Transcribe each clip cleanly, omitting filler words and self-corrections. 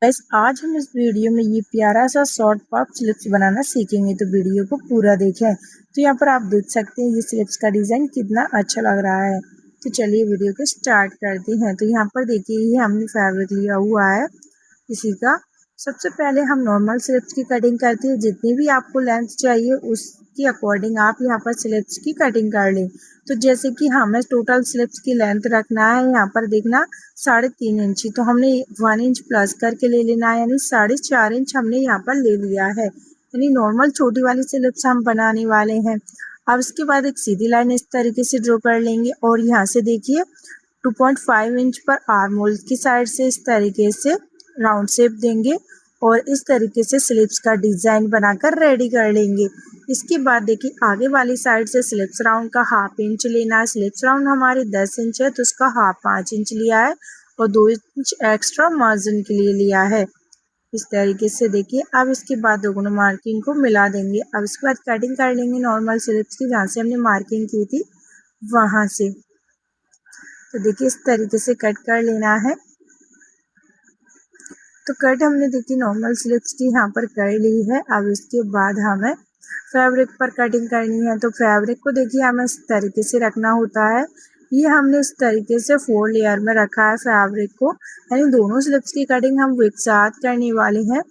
Guys आज हम इस वीडियो में ये प्यारा सा शॉर्ट पफ स्लिप्स बनाना सीखेंगे, तो वीडियो को पूरा देखें। तो यहाँ पर आप देख सकते हैं ये स्लिप्स का डिज़ाइन कितना अच्छा लग रहा है। तो चलिए वीडियो को स्टार्ट करते हैं। तो यहाँ पर देखिए ये हमने फैब्रिक लिया हुआ है इसी का। सबसे पहले हम नॉर्मल स्लिप्स की कटिंग करते हैं। जितनी भी आपको लेंथ चाहिए उसके अकॉर्डिंग आप यहाँ पर स्लिप्स की कटिंग कर लें। तो जैसे कि हमें टोटल स्लिप्स की लेंथ रखना है, यहाँ पर देखना 3.5 इंच, तो हमने 1 इंच प्लस करके ले लेना है, यानी 4.5 इंच हमने यहाँ पर ले लिया है। यानी नॉर्मल छोटी वाली स्लिप्स हम बनाने वाले हैं। अब इसके बाद एक सीधी लाइन इस तरीके से ड्रॉ कर लेंगे और यहाँ से देखिए 2.5 इंच पर आर्म होल की साइड से इस तरीके से राउंड शेप देंगे और इस तरीके से स्लिप्स का डिजाइन बनाकर रेडी कर लेंगे। इसके बाद देखिए आगे वाली साइड से स्लिप्स राउंड का 1/2 इंच लेना है। स्लिप्स राउंड हमारे 10 इंच है तो उसका हाफ 5 इंच लिया है और 2 इंच एक्स्ट्रा मार्जिन के लिए लिया है। इस तरीके से देखिए अब इसके बाद दोनों मार्किंग को मिला देंगे। अब इसके बाद कटिंग कर लेंगे नॉर्मल स्लिप्स की, जहाँ से हमने मार्किंग की थी वहां से। तो देखिए इस तरीके से कट कर लेना है। तो कट हमने देखिए नॉर्मल स्लिप्स की यहाँ पर कर ली है। अब इसके बाद हमें फैब्रिक पर कटिंग करनी है। तो फैब्रिक को देखिए हमें इस तरीके से रखना होता है। ये हमने इस तरीके से 4 लेयर में रखा है फैब्रिक को, यानी दोनों स्लिप्स की कटिंग हम एक साथ करने वाले हैं।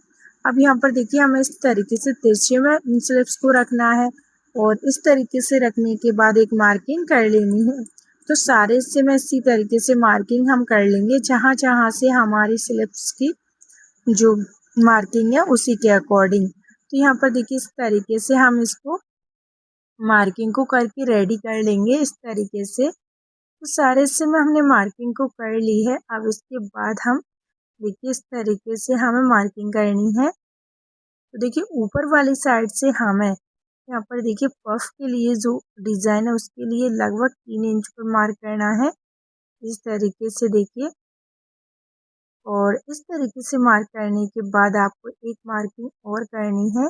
अब यहाँ पर देखिए हमें इस तरीके से तिरछे में इन स्लिप्स को रखना है और इस तरीके से रखने के बाद एक मार्किंग कर लेनी है। तो सारे हिस्से में इसी तरीके से मार्किंग हम कर लेंगे, जहाँ जहाँ से हमारी स्लिप्स की जो मार्किंग है उसी के अकॉर्डिंग। तो यहाँ पर देखिए इस तरीके से हम इसको मार्किंग को करके रेडी कर लेंगे इस तरीके से। तो सारे हिस्से में हमने मार्किंग को कर ली है। अब इसके बाद हम देखिए इस तरीके से हमें मार्किंग करनी है। तो देखिए ऊपर वाली साइड से हमें यहाँ पर देखिए पफ के लिए जो डिजाइन है उसके लिए लगभग 3 इंच पर मार्क करना है इस तरीके से देखिए। और इस तरीके से मार्क करने के बाद आपको एक मार्किंग और करनी है।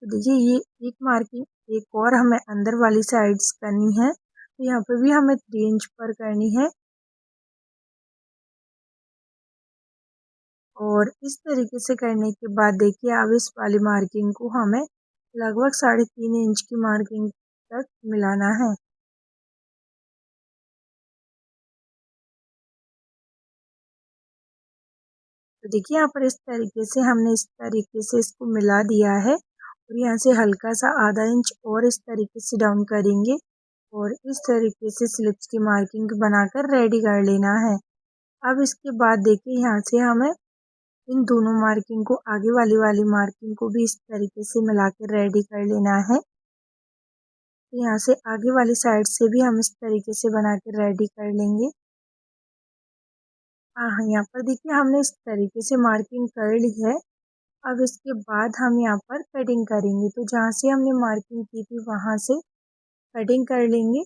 तो देखिए ये एक मार्किंग एक और हमें अंदर वाली साइड्स करनी है। तो यहाँ पे भी हमें 3 इंच पर करनी है। और इस तरीके से करने के बाद देखिए अब इस वाली मार्किंग को हमें लगभग 3.5 इंच की मार्किंग तक मिलाना है। तो देखिए यहाँ पर इस तरीके से हमने इस तरीके से इसको मिला दिया है और यहाँ से हल्का सा आधा इंच और इस तरीके से डाउन करेंगे और इस तरीके से स्लिप्स की मार्किंग बनाकर रेडी कर लेना है। अब इसके बाद देखिए यहाँ से हमें इन दोनों मार्किंग को आगे वाली मार्किंग को भी इस तरीके से मिला के रेडी कर लेना है। तो यहाँ से आगे वाली साइड से भी हम इस तरीके से बना के रेडी कर लेंगे। हाँ, यहाँ पर देखिए हमने इस तरीके से मार्किंग कर ली है। अब इसके बाद हम यहाँ पर कटिंग करेंगे। तो जहाँ से हमने मार्किंग की थी वहाँ से कटिंग कर लेंगे।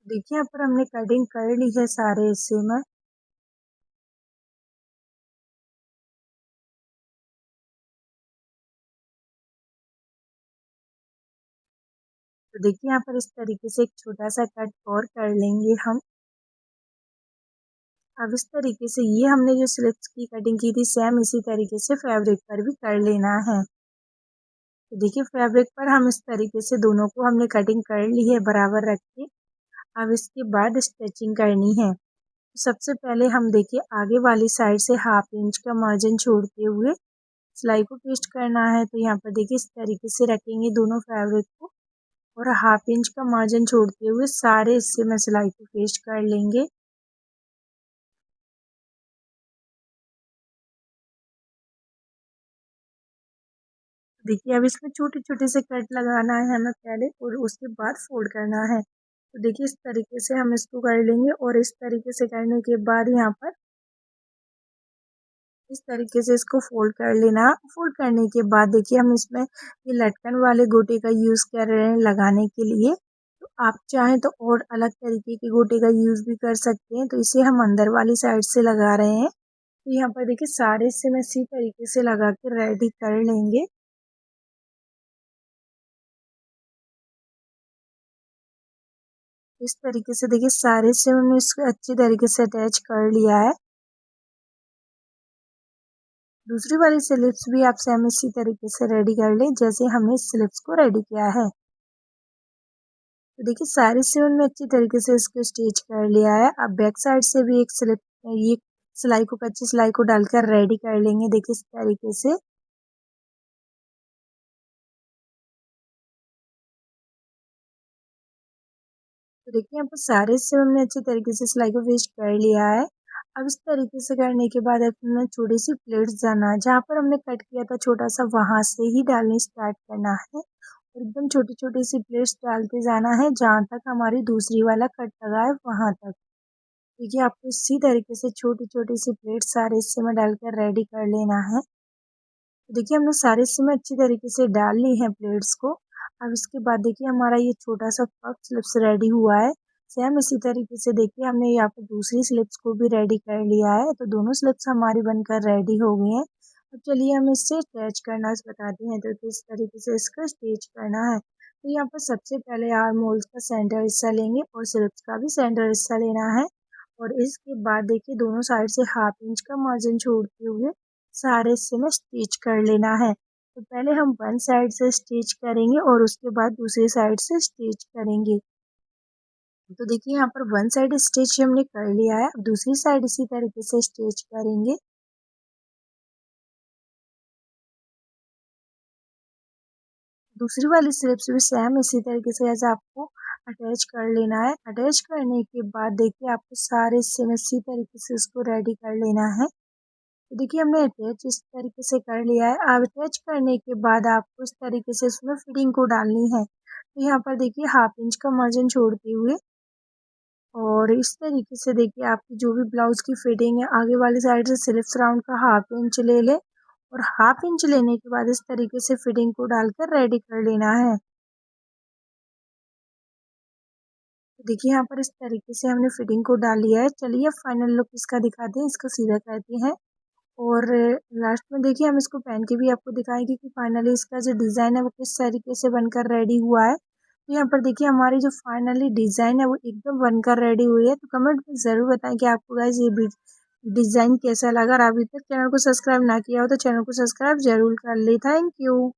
देखिए यहाँ पर हमने कटिंग कर ली है सारे हिस्से में। तो देखिए यहाँ पर इस तरीके से एक छोटा सा कट और कर लेंगे हम। अब इस तरीके से ये हमने जो स्लिप्स की कटिंग की थी सेम इसी तरीके से फैब्रिक पर भी कर लेना है। तो देखिए फैब्रिक पर हम इस तरीके से दोनों को हमने कटिंग कर ली है बराबर रख के। अब इसके बाद स्टिचिंग करनी है। सबसे पहले हम देखिए आगे वाली साइड से 1/2 इंच का मार्जिन छोड़ते हुए सिलाई को ट्विस्ट करना है। तो यहाँ पर देखिए इस तरीके से रखेंगे दोनों फैब्रिक को और 1/2 इंच का मार्जिन छोड़ते हुए सारे हिस्से में सिलाई को ट्विस्ट कर लेंगे। देखिए अब इसमें छोटे-छोटे से कट लगाना है हमें पहले और उसके बाद फोल्ड करना है। तो देखिए इस तरीके से हम इसको कर लेंगे और इस तरीके से करने के बाद यहाँ पर इस तरीके से इसको फोल्ड कर लेना। फोल्ड करने के बाद देखिए हम इसमें ये लटकन वाले गोटे का यूज़ कर रहे हैं लगाने के लिए। तो आप चाहें तो और अलग तरीके के गोटे का यूज़ भी कर सकते हैं। तो इसे हम अंदर वाली साइड से लगा रहे हैं। तो यहाँ पर देखिए सारे से मैं इसी तरीके से लगा के रेडी कर लेंगे। इस तरीके से देखिए सारे से हमने इसको अच्छी तरीके से अटैच कर लिया है। दूसरी वाली स्लिप्स भी आप सेम इसी तरीके से रेडी कर लें जैसे हमने स्लिप्स को रेडी किया है। तो देखिए सारे से हमने अच्छी तरीके से इसको स्टिच कर लिया है। अब बैक साइड से भी एक स्लिप ये सिलाई को कच्ची सिलाई को डालकर रेडी कर लेंगे देखिए इस तरीके से। तो देखिए यहाँ पर सारे से हमने अच्छी तरीके से सिलाई को फिनिश कर लिया है। अब इस तरीके से करने के बाद अपना छोटी सी प्लेट्स जाना है जहाँ पर हमने कट किया था छोटा सा वहां से ही डालनी स्टार्ट करना है और एकदम छोटी छोटी सी प्लेट्स डालते जाना है जहाँ तक हमारी दूसरी वाला कट लगा है वहां तक। देखिए आपको इसी तरीके से छोटी छोटी सी प्लेट सारे हिस्से में डालकर रेडी कर लेना है। तो देखिए हमने सारे हिस्से में अच्छी तरीके से डाल ली है प्लेट्स को। अब इसके बाद देखिए हमारा ये छोटा सा पफ स्लिप्स रेडी हुआ है। सेम इसी तरीके से देखिए हमने यहाँ पर दूसरी स्लिप्स को भी रेडी कर लिया है। तो दोनों स्लिप्स हमारी बनकर रेडी हो गई हैं। अब चलिए हम इससे अटैच करना बताते हैं तो किस तरीके से इसका स्टिच करना है। तो यहाँ पर सबसे पहले आर्म होल्स का सेंटर हिस्सा लेंगे और स्लिप्स का भी सेंटर हिस्सा लेना है। और इसके बाद देखिए दोनों साइड से हाफ इंच का मार्जिन छोड़ते हुए सारे हिस्से में स्टिच कर लेना है। तो पहले हम वन साइड से स्टिच करेंगे और उसके बाद दूसरी साइड से स्टिच करेंगे। तो देखिए यहाँ पर वन साइड स्टिच हमने कर लिया है। अब दूसरी साइड इसी तरीके से स्टिच करेंगे। दूसरी वाली स्लिप्स भी सेम इसी तरीके से ऐसे आपको अटैच कर लेना है। अटैच करने के बाद देखिए आपको सारे हिस्से में इसी तरीके से इसको रेडी कर लेना है। तो देखिए हमने अटैच इस तरीके से कर लिया है। अब अटैच करने के बाद आपको इस तरीके से इसमें फिटिंग को डालनी है। तो यहाँ पर देखिए हाफ इंच का मार्जिन छोड़ते हुए और इस तरीके से देखिए आपकी जो भी ब्लाउज की फिटिंग है आगे वाली साइड से स्लिप्स राउंड का हाफ इंच ले ले और हाफ इंच लेने के बाद इस तरीके से फिटिंग को डालकर रेडी कर लेना है। तो देखिए यहाँ पर इस तरीके से हमने फिटिंग को डाल लिया है। चलिए फाइनल लुक इसका दिखाते हैं, इसको सीधा कहते हैं। और लास्ट में देखिए हम इसको पहन के भी आपको दिखाएंगे कि फाइनली इसका जो डिज़ाइन है वो किस तरीके से बनकर रेडी हुआ है। तो यहाँ पर देखिए हमारी जो फाइनली डिज़ाइन है वो एकदम बनकर रेडी हुई है। तो कमेंट में ज़रूर बताएं कि आपको गाइस ये डिज़ाइन कैसा लगा। और अभी तक चैनल को सब्सक्राइब ना किया हो तो चैनल को सब्सक्राइब जरूर कर ले। Thank you.